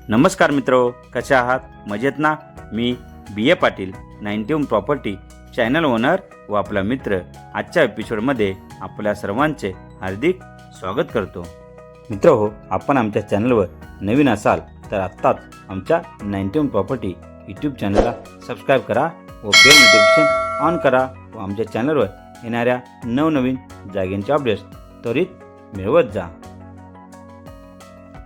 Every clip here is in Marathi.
नमस्कार मित्रो, कसे आहात? मजेत ना? मी बी ए पाटील 91 प्रॉपर्टी चॅनल ओनर व आपला मित्र आजच्या एपिसोडमध्ये आपल्या सर्वांचे हार्दिक स्वागत करतो. मित्रहो, आपण आमच्या चॅनलवर नवीन असाल तर आत्ताच आमच्या 91 प्रॉपर्टी यूट्यूब चॅनलला सबस्क्राईब करा व बेल नोटिफिकेशन ऑन करा व आमच्या चॅनलवर येणाऱ्या नवनवीन जागांचे अपडेट्स त्वरित मिळवत जा.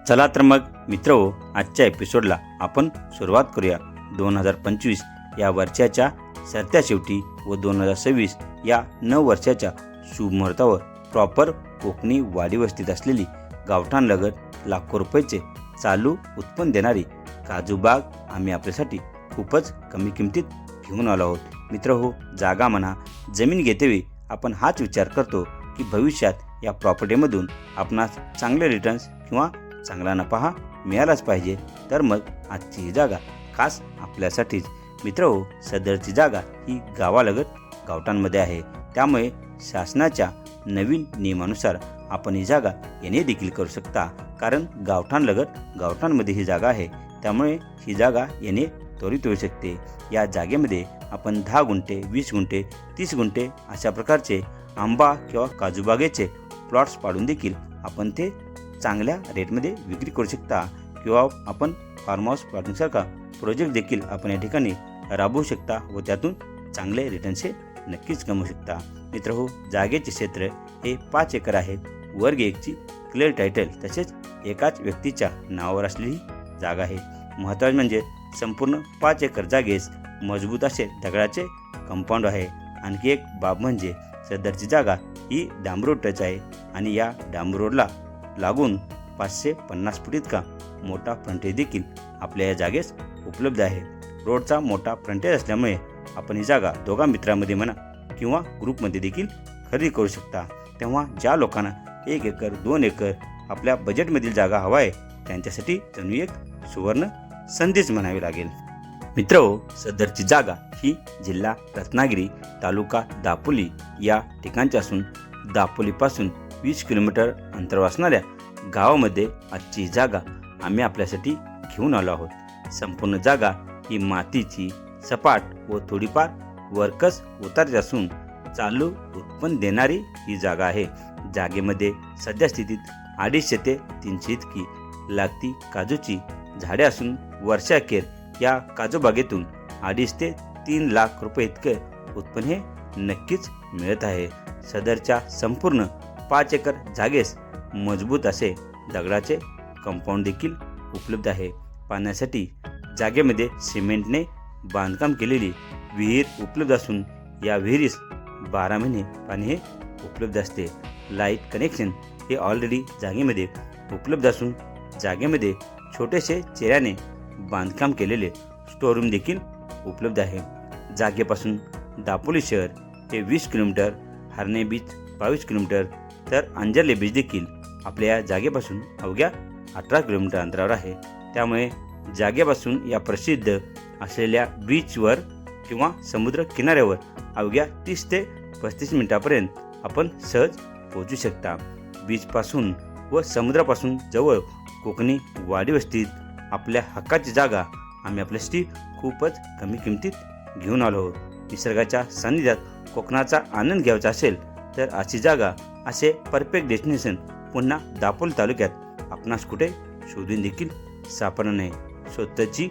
चला तर मग मित्रहो, आजच्या एपिसोडला आपण सुरुवात करूया. 2025 या वर्षाच्या सरत्या शेवटी व 2026 या नव वर्षाच्या शुभ मुहूर्तावर प्रॉपर कोकणी वाडी वस्तीत असलेली गावठाणलगत लाखो रुपयाचे चालू उत्पन्न देणारी काजू बाग आम्ही आपल्यासाठी खूपच कमी किमतीत घेऊन आलो आहोत. मित्रहो, जागा म्हणा जमीन घेतेवेळी आपण हाच विचार करतो की भविष्यात या प्रॉपर्टीमधून आपणास चांगले रिटर्न्स किंवा चांगला नफा मिळालाच पाहिजे. तर मग आजची ही जागा खास आपल्यासाठीच. मित्रहो, सदरची जागा ही गावालगत गावठाणमध्ये आहे. त्यामुळे शासनाच्या नवीन नियमानुसार आपण ही जागा येणे देखील करू शकता. कारण गावठाणलगत गावठाणमध्ये ही जागा आहे, त्यामुळे ही जागा येणे त्वरित होऊ शकते. या जागेमध्ये आपण 10 गुंठे, 20 गुंठे, 30 गुंठे अशा प्रकारचे आंबा किंवा काजूबागेचे प्लॉट्स पाडून देखील आपण ते चांगल्या रेटमध्ये विक्री करू शकता. किंवा आपण फार्म हाऊस प्लॉटिंगसारखा प्रोजेक्ट देखील आपण या ठिकाणी राबवू शकता व त्यातून चांगले रिटर्न्स नक्कीच कमवू शकता. मित्रहो, जागेचे क्षेत्र हे 5 एकर आहे. वर्ग 1ची क्लिअर टायटल तसेच एकाच व्यक्तीच्या नावावर असलेली जागा आहे. महत्त्वाचे म्हणजे संपूर्ण 5 एकर जागेस मजबूत असे दगडाचे कंपाऊंड आहे. आणखी एक बाब म्हणजे सदरची जागा ही डांबर रोड टच आहे आणि या डांबर रोडला लागून 550 फूट इतका मोठा फ्रंटेज देखील आपल्या या जागेस उपलब्ध आहे. रोडचा मोठा फ्रंटेज असल्यामुळे आपण ही जागा दोघा मित्रांमध्ये म्हणा किंवा ग्रुपमध्ये देखील खरेदी करू शकता. तेव्हा ज्या लोकांना 1 एकर 2 एकर आपल्या बजेटमधील जागा हवा आहे त्यांच्यासाठी जणू एक सुवर्ण संधीच म्हणावी लागेल. मित्रहो, सदरची जागा ही जिल्हा रत्नागिरी, तालुका दापोली या ठिकाणची असून दापोलीपासून 20 किलोमीटर अंतरावर असणाऱ्या गावामध्ये आजची जागा आम्ही आपल्यासाठी घेऊन आलो आहोत. संपूर्ण जागा ही मातीची, सपाट व थोडीफार वरकस उतारची असून चालू उत्पन्न देणारी ही जागा आहे. जागेमध्ये सध्या स्थितीत 250 ते 300 इतकी लागती काजूची झाडे असून वर्षाखेर या काजू बागेतून 2.5 ते 3 लाख रुपये इतके उत्पन्न हे नक्कीच मिळत आहे. सदरच्या संपूर्ण 5 एकर जागेस मजबूत असे दगडाचे कंपाऊंड देखील उपलब्ध आहे. पाण्यासाठी जागेमध्ये सिमेंटने बांधकाम केलेली विहीर उपलब्ध असून या विहिरीस 12 महिने पाणी हे उपलब्ध असते. लाईट कनेक्शन हे ऑलरेडी जागेमध्ये उपलब्ध असून जागेमध्ये छोटेसे चेऱ्याने बांधकाम केलेले स्टोअरूम देखील उपलब्ध आहे. जागेपासून दापोली शहर हे 20 किलोमीटर, हरणे बीच 22 किलोमीटर तर अंजर्ले बीच देखील आपल्या या जागेपासून अवघ्या 18 किलोमीटर अंतरावर आहे. त्यामुळे जागेपासून या प्रसिद्ध असलेल्या बीचवर किंवा समुद्र किनाऱ्यावर अवघ्या 30 ते 35 मिनिटापर्यंत आपण सहज पोहोचू शकता. बीचपासून व समुद्रापासून जवळ कोकणी वाडी वस्तीत आपल्या हक्काची जागा आम्ही आपल्यासाठी खूपच कमी किमतीत घेऊन आलो आहोत. निसर्गाच्या सान्निध्यात कोकणाचा आनंद घ्यायचा असेल तर अशी जागा असे परफेक्ट डेस्टिनेशन पुन्हा दापोली तालुक्यात आपणास कुठे शोधून देखील सापडणार नाही. स्वतःची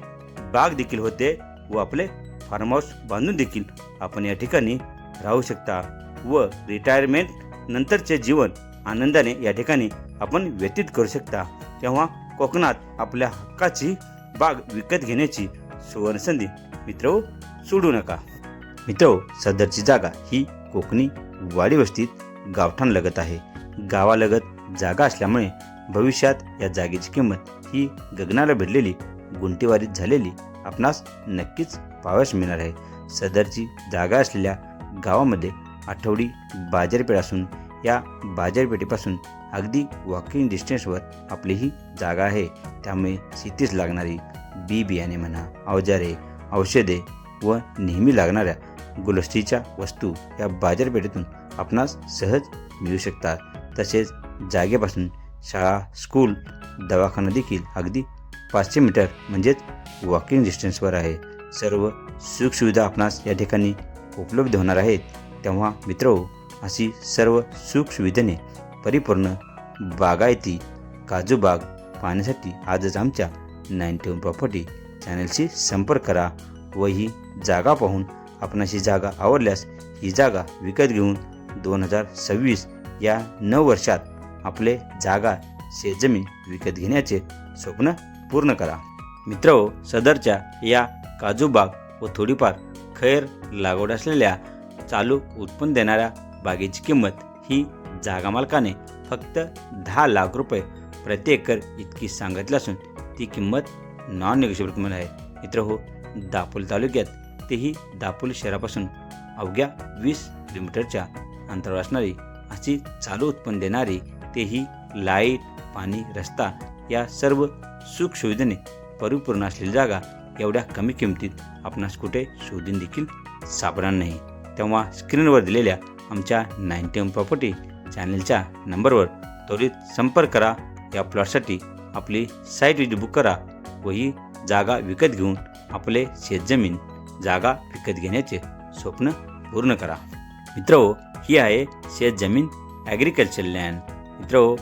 बाग देखील होते व आपले फार्म हाऊस बांधून देखील आपण या ठिकाणी राहू शकता व रिटायरमेंट नंतरचे जीवन आनंदाने या ठिकाणी आपण व्यतीत करू शकता. तेव्हा कोकणात आपल्या हक्काची बाग विकत घेण्याची सुवर्णसंधी मित्रहो सोडू नका. मित्रहो, सदरची जागा ही कोकणी वाडी वस्तीत गावठाणलगत आहे. गावालगत जागा असल्यामुळे भविष्यात या जागेची किंमत ही गगनाला भिडलेली गुंठेवारीत झालेली आपणास नक्कीच पाहावयास मिळणार आहे. सदरची जागा असलेल्या गावामध्ये आठवडी बाजारपेठ असून या बाजारपेठेपासून अगदी वॉकिंग डिस्टन्सवर आपली ही जागा आहे. त्यामुळे शेतीस लागणारी बी बियाणे म्हणा, अवजारे, औषधे व नेहमी लागणाऱ्या गोष्टीच्या वस्तू या बाजारपेठेतून आपणास सहज मिळू शकतात. तसेच जागेपासून शाळा, स्कूल, दवाखाना देखील अगदी 500 मीटर म्हणजेच वॉकिंग डिस्टन्सवर आहे. सर्व सुखसुविधा आपणास या ठिकाणी उपलब्ध होणार आहेत. तेव्हा मित्रहो, अशी सर्व सुखसुविधेने परिपूर्ण बागायती काजू बाग पाहण्यासाठी आजच आमच्या 91 प्रॉपर्टी चॅनलशी संपर्क करा व ही जागा पाहून आपणास ही जागा आवडल्यास ही जागा विकत घेऊन 2026 या 9 वर्षात आपले जागा शेतजमीन विकत घेण्याचे स्वप्न पूर्ण करा. मित्रहो, सदरच्या या काजू बाग व थोडीफार खैर लागवड असलेल्या चालू उत्पन्न देणाऱ्या बागेची किंमत ही जागा मालकाने फक्त 10 लाख रुपये प्रति एकर इतकी सांगितली असून ती किंमत नॉन निगोशिएबल किंमत आहे. मित्रहो, दापोली तालुक्यात तेही दापोली शहरापासून अवघ्या 20 किलोमीटरच्या अंतरावर असणारी अशी चालू उत्पन्न देणारी तेही लाईट, पाणी, रस्ता या सर्व सुखसुविधेने परिपूर्ण असलेली जागा एवढ्या कमी किमतीत आपणास कुठे शोधून देखील सापडणार नाही. तेव्हा स्क्रीनवर दिलेल्या आमच्या 91 प्रॉपर्टी चॅनलच्या नंबरवर त्वरित संपर्क करा. या प्लॉटसाठी आपली साईट विजिट बुक करा व ही जागा विकत घेऊन आपले शेतजमीन जागा विकत घेण्याचे स्वप्न पूर्ण करा. मित्रहो, ही आहे शेतजमीन ॲग्रिकल्चर लँड. मित्रहो,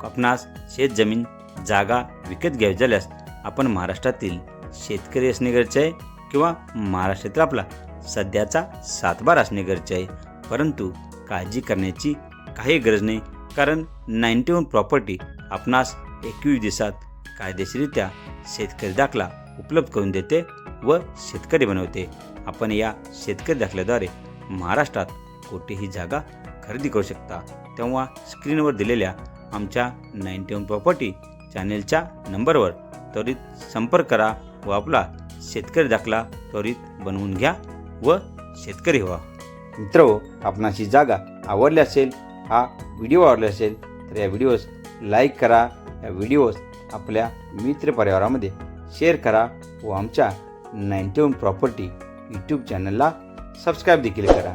आपणास शेतजमीन जागा विकत घ्यावी झाल्यास आपण महाराष्ट्रातील शेतकरी असणे गरजेचे आहे किंवा महाराष्ट्रातील आपला सध्याचा सातबार असणे गरजेचे आहे. परंतु काळजी करण्याची काही गरज नाही, कारण 91 प्रॉपर्टी आपणास 21 दिवसात कायदेशीररित्या शेतकरी दाखला उपलब्ध करून देते व शेतकरी बनवते. आपण या शेतकरी दाखल्याद्वारे महाराष्ट्रात कोठेही जागा खरेदी करू शकता. तेव्हा स्क्रीनवर दिलेल्या आमच्या 91 प्रॉपर्टी चॅनेलच्या नंबरवर त्वरित संपर्क करा व आपला शेतकरी दाखला त्वरित बनवून घ्या व शेतकरी व्हा. मित्रहो, आपणास ही जागा आवडली असेल, हा व्हिडिओ आवडला असेल तर या व्हिडिओस लाईक करा, या व्हिडिओस आपल्या मित्रपरिवारामध्ये शेअर करा व आमच्या 91 प्रॉपर्टी यूट्यूब चॅनलला सबस्क्राईब देखील करा.